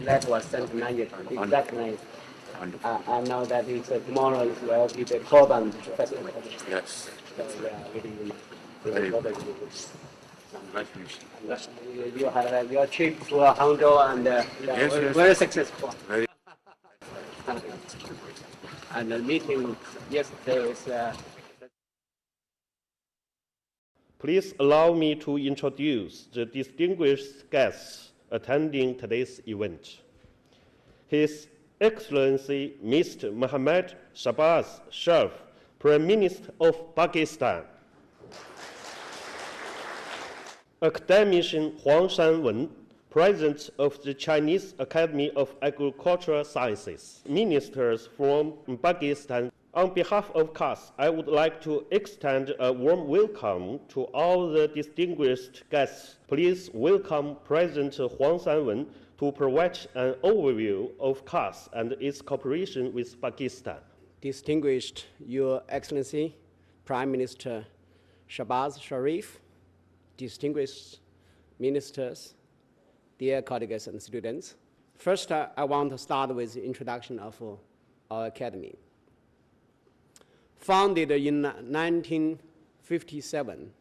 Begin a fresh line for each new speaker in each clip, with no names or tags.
That was sent 9 exactly. I know that tomorrow will be the Korban festival.
Yes.
So we are really
Very
bothered.
congratulations.
You have your trip to Hangzhou and
Yes.
very successful.
Very.
And the meeting yesterday is.
Please allow me to introduce the distinguished guests attending today's event. His Excellency Mr. Mohammad Shehbaz Sharif, Prime Minister of Pakistan. Academician Huang Shanwen, President of the Chinese Academy of Agricultural Sciences. Ministers from Pakistan. On behalf of CAS, I would like to extend a warm welcome to all the distinguished guests. Please welcome President Huang Shanwen to provide an overview of CAS and its cooperation with Pakistan.
Distinguished Your Excellency, Prime Minister Shehbaz Sharif, distinguished ministers, dear colleagues and students. First, I want to start with the introduction of our academy. Founded in 1957,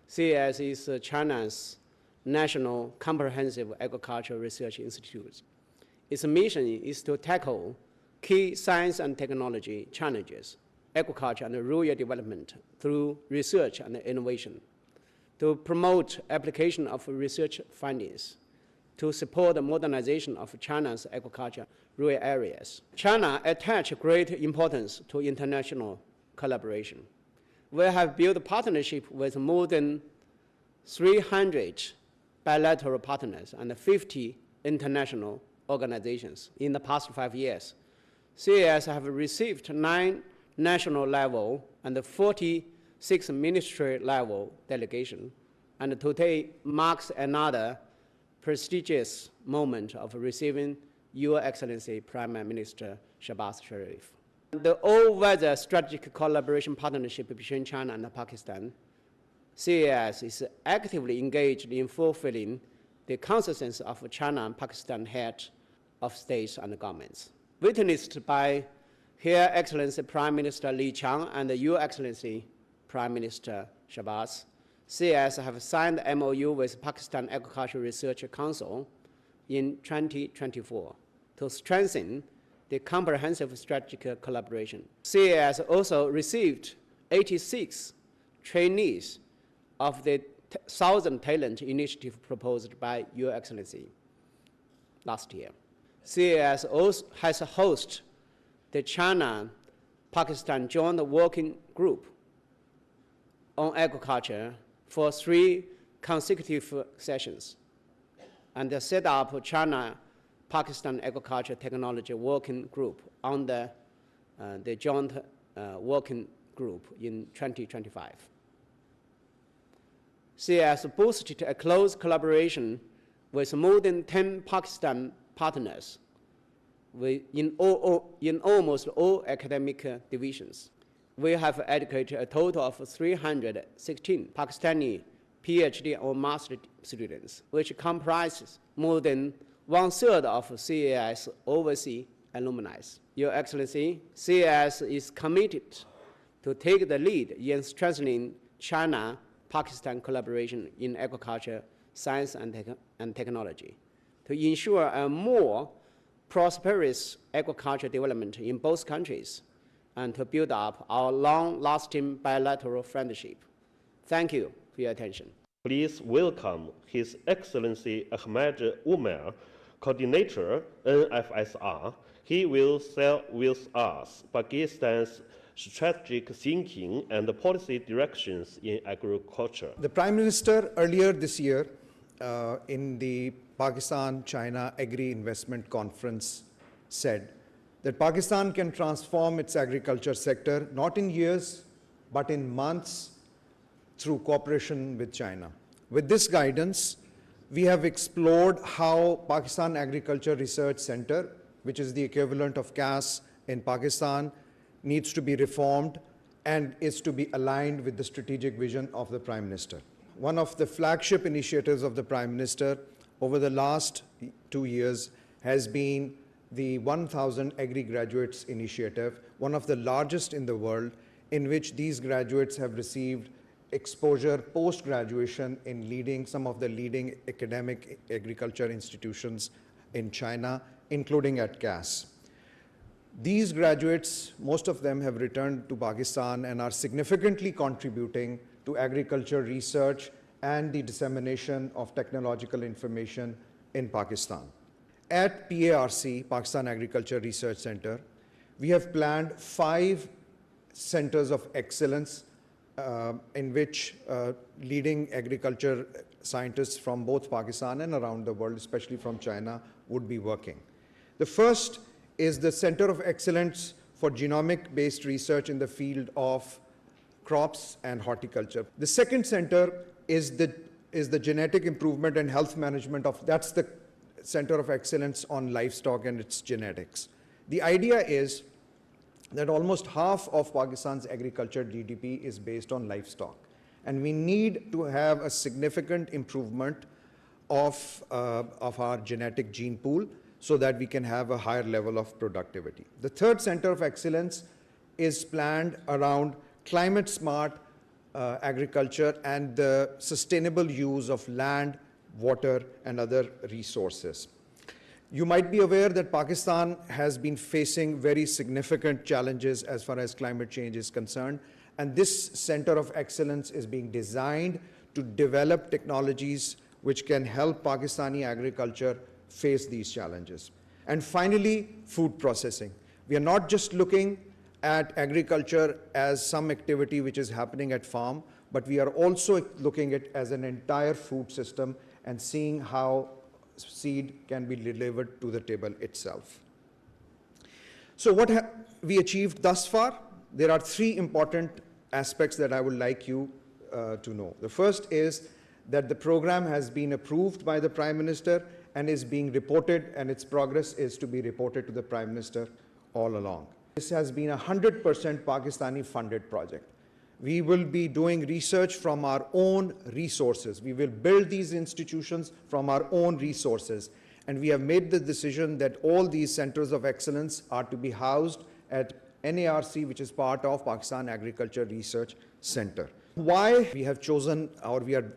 CAS is China's National Comprehensive Agricultural Research Institute. Its mission is to tackle key science and technology challenges, agriculture and rural development through research and innovation, to promote application of research findings, to support the modernization of China's agriculture rural areas. China attaches great importance to international collaboration. We have built partnership with more than 300 bilateral partners and 50 international organizations. In the past 5 years, CAS have received 9 national level and 46 ministry level delegations, and today marks another prestigious moment of receiving Your Excellency Prime Minister Shehbaz Sharif. The all-weather strategic collaboration partnership between China and Pakistan, CAS is actively engaged in fulfilling the consensus of China and Pakistan heads of states and governments. Witnessed by Her Excellency Prime Minister Li Qiang and Your Excellency Prime Minister Shehbaz, CAS have signed MOU with Pakistan Agricultural Research Council in 2024 to strengthen the comprehensive strategic collaboration. CAS also received 86 trainees of the 1,000 Talent Initiative proposed by Your Excellency last year. CAS also has hosted the China-Pakistan Joint Working Group on Agriculture for 3 consecutive sessions, and set up China-Pakistan Agriculture Technology Working Group under the Joint Working Group in 2025. CAS boosted a close collaboration with more than 10 Pakistan partners in almost all academic divisions. We have educated a total of 316 Pakistani PhD or master students, which comprises more than 1/3 of CAS overseas alumni. Your Excellency, CAS is committed to take the lead in strengthening China-Pakistan collaboration in agriculture, science, and technology, to ensure a more prosperous agricultural development in both countries, and to build up our long-lasting bilateral friendship. Thank you for your attention.
Please welcome His Excellency Ahmed Umar, Coordinator, NFSR. He will share with us Pakistan's strategic thinking and policy directions in agriculture.
The Prime Minister earlier this year in the Pakistan-China Agri-Investment Conference said that Pakistan can transform its agriculture sector not in years but in months through cooperation with China. With this guidance, we have explored how Pakistan Agriculture Research Center, which is the equivalent of CAS in Pakistan, needs to be reformed and is to be aligned with the strategic vision of the Prime Minister. One of the flagship initiatives of the Prime Minister over the last 2 years has been the 1,000 Agri Graduates Initiative, one of the largest in the world, in which these graduates have received exposure post-graduation in some of the leading academic agriculture institutions in China, including at CAS. These graduates, most of them have returned to Pakistan and are significantly contributing to agriculture research and the dissemination of technological information in Pakistan. At PARC, Pakistan Agriculture Research Center, we have planned 5 centers of excellence in which leading agriculture scientists from both Pakistan and around the world, especially from China, would be working. The first is the Center of Excellence for Genomic-Based Research in the field of crops and horticulture. The second center is the Genetic Improvement and Health Management that's the Center of Excellence on Livestock and its genetics. The idea is that almost half of Pakistan's agriculture GDP is based on livestock. And we need to have a significant improvement of our genetic gene pool so that we can have a higher level of productivity. The third center of excellence is planned around climate-smart agriculture and the sustainable use of land, water, and other resources. You might be aware that Pakistan has been facing very significant challenges as far as climate change is concerned, and this Center of Excellence is being designed to develop technologies which can help Pakistani agriculture face these challenges. And finally, food processing. We are not just looking at agriculture as some activity which is happening at farm, but we are also looking at it as an entire food system and seeing how seed can be delivered to the table itself. So what have we achieved thus far? There are 3 important aspects that I would like you to know. The first is that the program has been approved by the Prime Minister and is being reported, and its progress is to be reported to the Prime Minister all along. This has been a 100% Pakistani funded project. We will be doing research from our own resources. We will build these institutions from our own resources. And we have made the decision that all these centers of excellence are to be housed at NARC, which is part of Pakistan Agriculture Research Center. Why we have chosen, or we are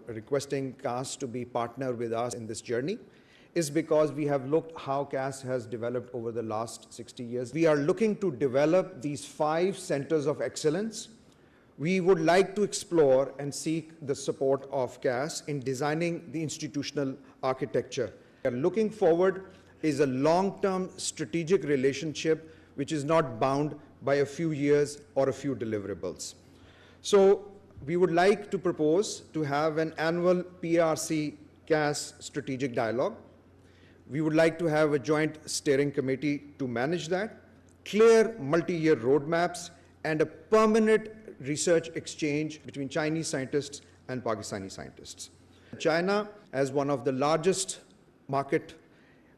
requesting CAS to be partner with us in this journey, is because we have looked how CAS has developed over the last 60 years. We are looking to develop these 5 centers of excellence. We would like to explore and seek the support of CAS in designing the institutional architecture. We are looking forward is a long-term strategic relationship which is not bound by a few years or a few deliverables. So we would like to propose to have an annual PRC-CAS strategic dialogue. We would like to have a joint steering committee to manage that, clear multi-year roadmaps, and a permanent research exchange between Chinese scientists and Pakistani scientists. China, as one of the largest market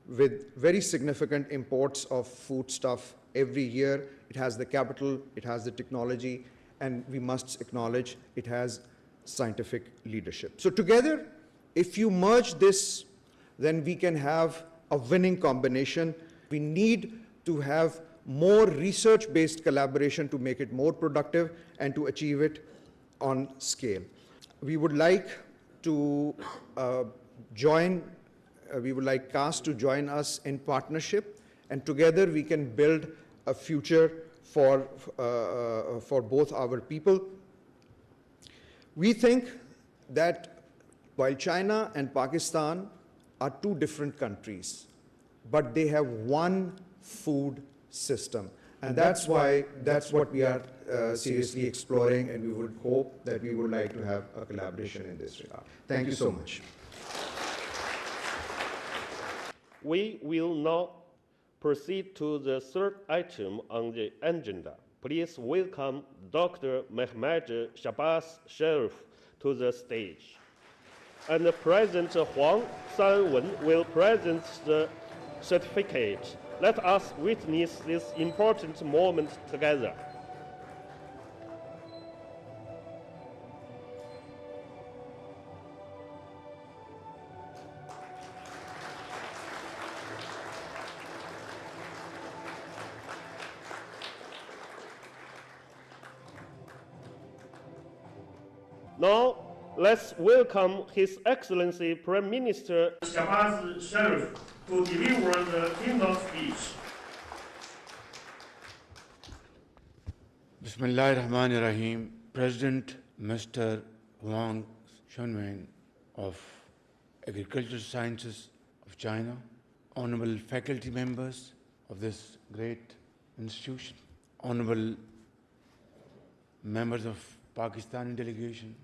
with very significant imports of foodstuff every year, it has the capital, it has the technology, and we must acknowledge it has scientific leadership. So together, if you merge this, then we can have a winning combination. We need to have more research-based collaboration to make it more productive and to achieve it on scale. We would like to we would like CAS to join us in partnership, and together we can build a future for both our people. We think that while China and Pakistan are 2 different countries, but they have one food system. And that's what we are seriously exploring, and we would hope that we would like to have a collaboration in this regard. Thank you so much.
We will now proceed to the 3rd item on the agenda. Please welcome Dr. Shehbaz Sharif to the stage. And President Huang Sanwen will present the certificate. Let us witness this important moment together. Now, let's welcome His Excellency Prime Minister
Shehbaz Sharif to deliver the keynote speech.
Bismillah ar-Rahman ar-Rahim. President Mr. Wang Shunwen of Agricultural Sciences of China, honorable faculty members of this great institution, honorable members of Pakistani delegation,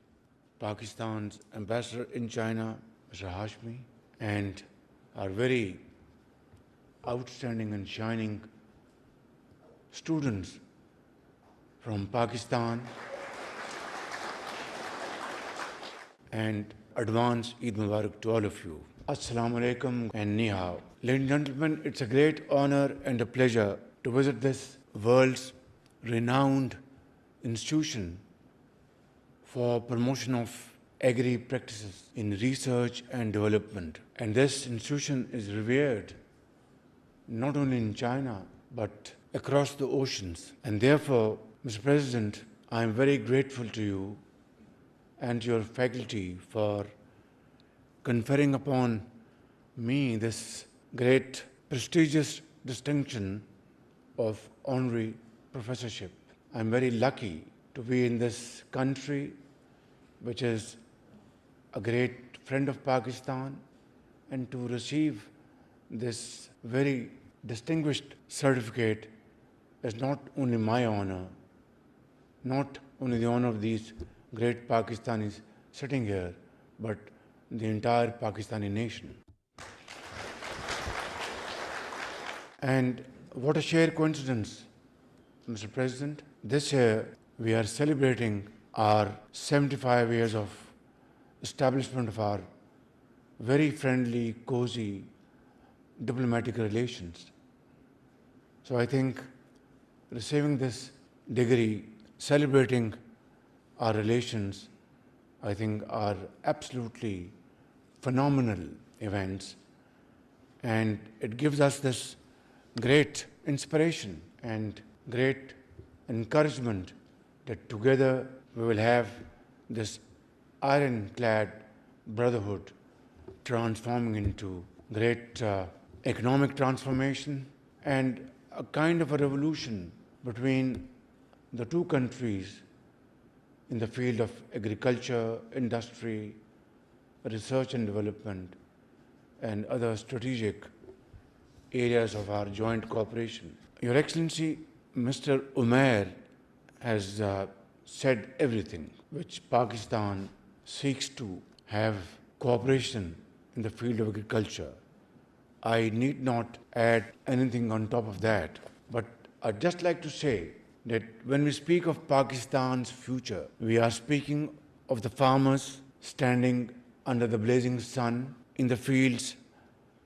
Pakistan's ambassador in China, Mr. Hashmi, and our very outstanding and shining students from Pakistan, and advance Eid Mubarak to all of you. Assalamu alaikum and ni hao. Ladies and gentlemen, it's a great honor and a pleasure to visit this world's renowned institution for promotion of agri practices in research and development. And this institution is revered not only in China but across the oceans. And therefore, Mr. President, I am very grateful to you and your faculty for conferring upon me this great prestigious distinction of honorary professorship. I am very lucky to be in this country, which is a great friend of Pakistan, and to receive this very distinguished certificate is not only my honor, not only the honor of these great Pakistanis sitting here, but the entire Pakistani nation. And what a sheer coincidence, Mr. President. This year we are celebrating our 75 years of establishment of our very friendly, cozy diplomatic relations. So I think receiving this degree, celebrating our relations, I think are absolutely phenomenal events, and it gives us this great inspiration and great encouragement that together we will have this ironclad brotherhood transforming into great economic transformation and a kind of a revolution between the two countries in the field of agriculture, industry, research and development, and other strategic areas of our joint cooperation. Your Excellency, Mr. Umair has said everything which Pakistan seeks to have cooperation in the field of agriculture. I need not add anything on top of that, but I'd just like to say that when we speak of Pakistan's future, we are speaking of the farmers standing under the blazing sun, in the fields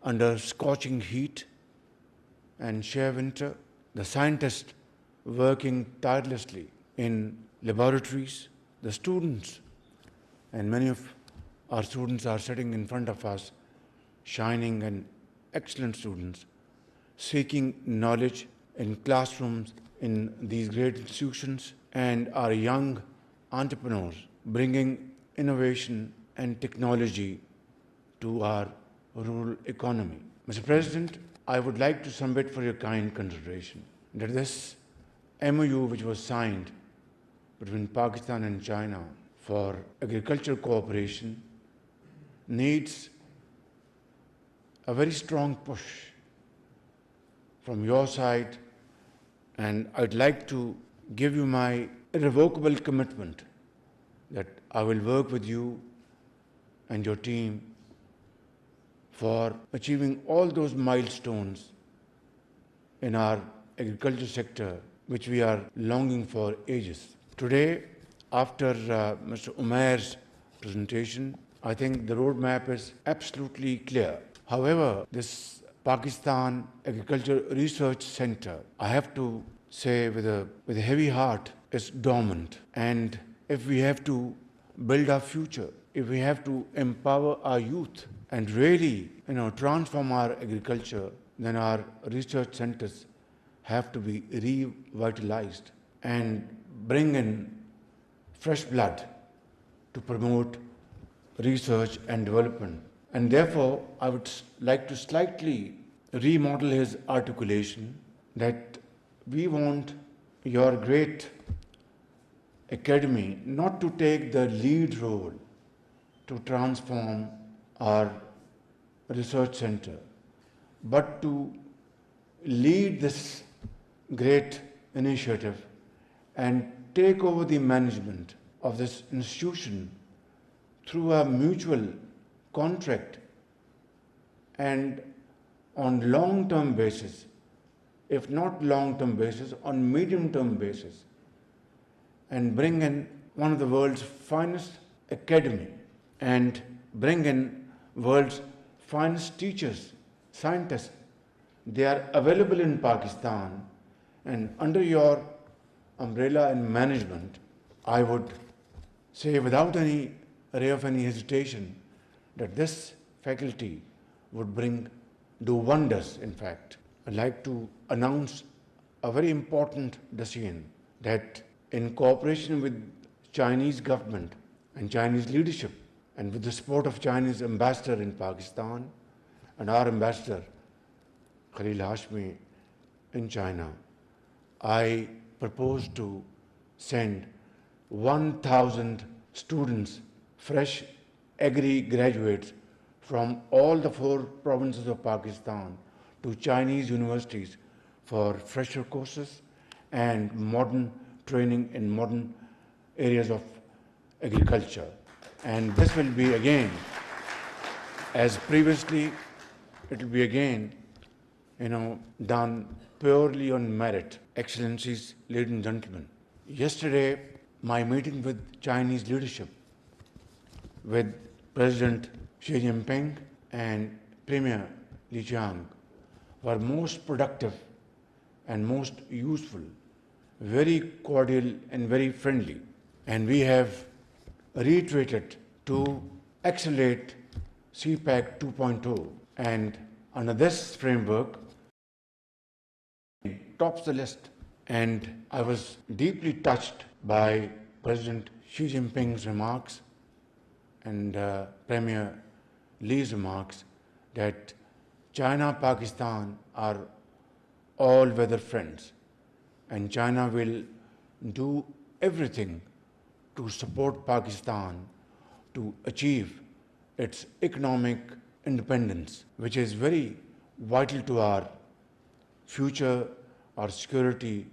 under scorching heat and sheer winter, the scientists working tirelessly in laboratories, the students, and many of our students are sitting in front of us, shining and excellent students, seeking knowledge in classrooms in these great institutions, and our young entrepreneurs bringing innovation and technology to our rural economy. Mr. President, I would like to submit for your kind consideration that this MOU which was signed between Pakistan and China for agricultural cooperation needs a very strong push from your side, and I'd like to give you my irrevocable commitment that I will work with you and your team for achieving all those milestones in our agriculture sector which we are longing for ages. Today, after Mr. Umair's presentation, I think the roadmap is absolutely clear. However, this Pakistan Agriculture Research Center, I have to say with a heavy heart, is dormant. And if we have to build our future, if we have to empower our youth and really transform our agriculture, then our research centers have to be revitalized and bring in fresh blood to promote research and development. And therefore, I would like to slightly remodel his articulation that we want your great academy not to take the lead role to transform our research center, but to lead this great initiative and take over the management of this institution through a mutual contract and on long-term basis, if not long-term basis, on medium-term basis, and bring in one of the world's finest academy and bring in world's finest teachers, scientists. They are available in Pakistan, and under your umbrella and management, I would say without any ray of any hesitation that this faculty would do wonders, in fact. I'd like to announce a very important decision that in cooperation with Chinese government and Chinese leadership and with the support of Chinese ambassador in Pakistan and our ambassador Khalil Hashmi in China, I propose to send 1,000 students, fresh agri graduates from all the 4 provinces of Pakistan to Chinese universities for fresher courses and modern training in modern areas of agriculture. And this will be again, as previously, it will be again, done purely on merit. Excellencies, ladies and gentlemen, yesterday, my meeting with Chinese leadership, with President Xi Jinping and Premier Li Qiang, were most productive and most useful, very cordial and very friendly. And we have reiterated to accelerate CPAC 2.0, and under this framework, tops the list. And I was deeply touched by President Xi Jinping's remarks and Premier Li's remarks that China, Pakistan are all-weather friends, and China will do everything to support Pakistan to achieve its economic independence, which is very vital to our future, our security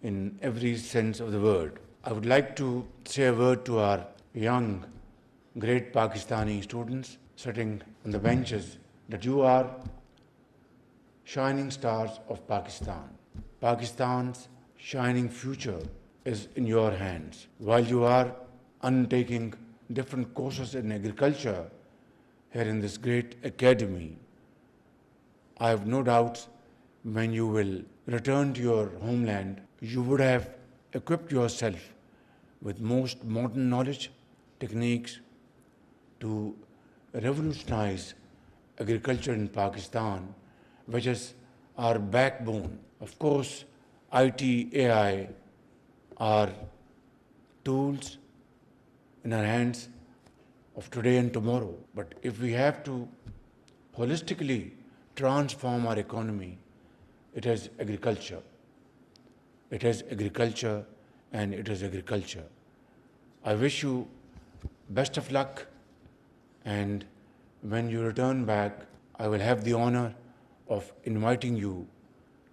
in every sense of the word. I would like to say a word to our young, great Pakistani students sitting on the benches that you are shining stars of Pakistan. Pakistan's shining future is in your hands. While you are undertaking different courses in agriculture here in this great academy, I have no doubts when you will return to your homeland, you would have equipped yourself with most modern knowledge, techniques to revolutionize agriculture in Pakistan, which is our backbone. Of course, IT, AI are tools in our hands of today and tomorrow. But if we have to holistically transform our economy, it is agriculture. It is agriculture and it is agriculture. I wish you best of luck, and when you return back, I will have the honor of inviting you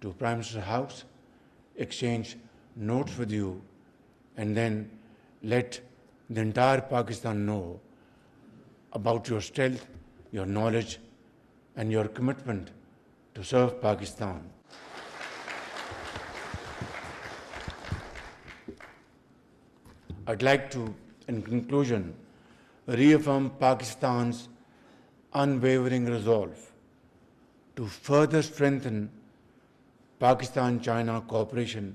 to Prime Minister's house, exchange notes with you, and then let the entire Pakistan know about your strength, your knowledge, and your commitment to serve Pakistan. I'd like to, in conclusion, reaffirm Pakistan's unwavering resolve to further strengthen Pakistan-China cooperation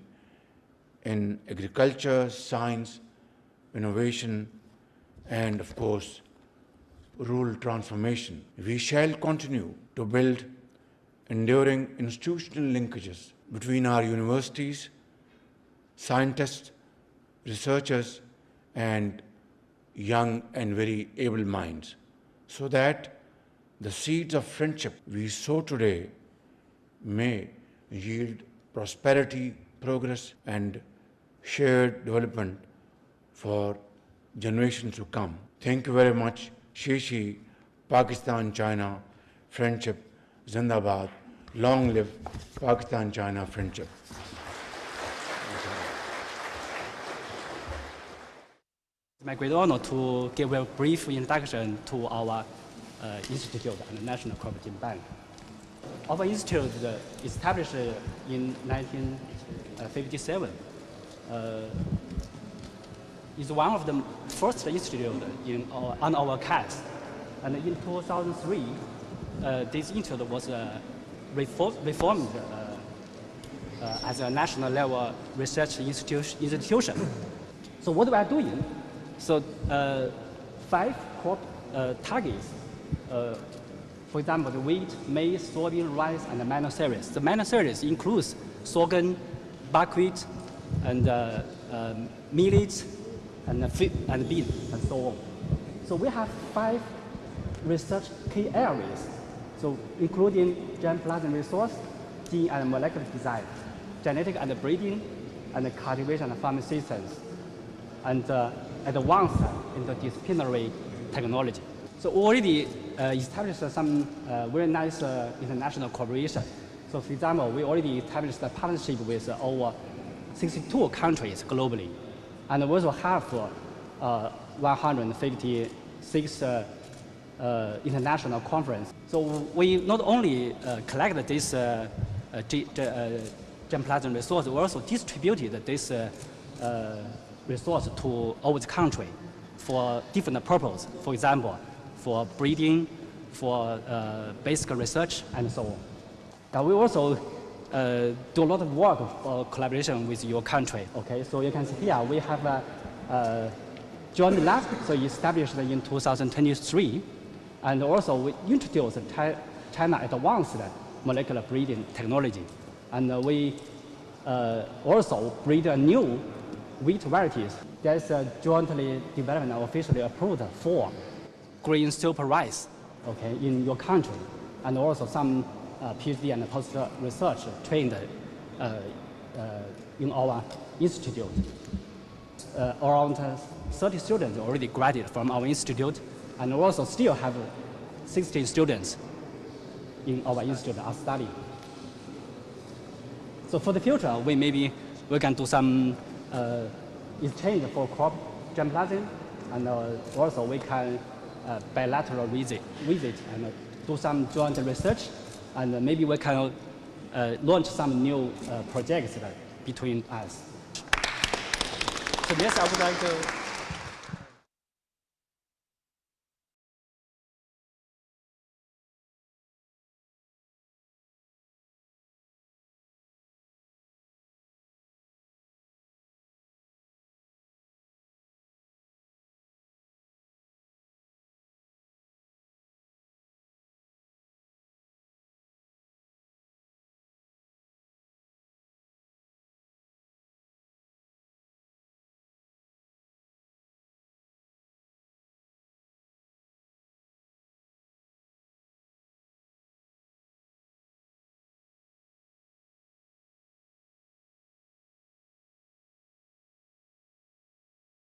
in agriculture, science, innovation, and of course, rural transformation. We shall continue to build enduring institutional linkages between our universities, scientists, researchers, and young and very able minds, so that the seeds of friendship we sow today may yield prosperity, progress, and shared development for generations to come. Thank you very much. Shishi, Pakistan-China friendship, Zindabad. Long live Pakistan-China friendship.
It's my great honor to give a brief introduction to our institute and National Cooperative Bank. Our institute established in 1957 is one of the first institute on our campus. And in 2003, this institute was reformed as a national level research institution. So what we are doing? So 5 core targets. For example, the wheat, maize, soybean, rice, and the minor cereals. The minor cereals includes sorghum, buckwheat, and millet, and bean, and so on. So we have 5 research key areas, so including germplasm resource, gene and molecular design, genetic and breeding, and cultivation and farming systems, and advanced interdisciplinary technology. So we already established some very nice international cooperation. So for example, we already established a partnership with over 62 countries globally. And we also have 156 international conference. So we not only collect this germplasm resource, we also distributed this resource to all the country for different purposes. For example, for breeding, for basic research, and so on. Now we also do a lot of work for collaboration with your country. Okay, so you can see here we have a joint lab, so established in 2023, and also we introduced China Advanced Molecular Breeding Technology, and we also breed new wheat varieties. There's a jointly developed and officially approved for green super rice, okay, in your country, and also some PhD and post research trained in our institute. Around 30 students already graduated from our institute, and we also still have 16 students in our institute are studying. So for the future, we can do some exchange for crop germplasm, and also we can bilateral visit and do some joint research, and maybe we can launch some new projects between us. So yes, I would like to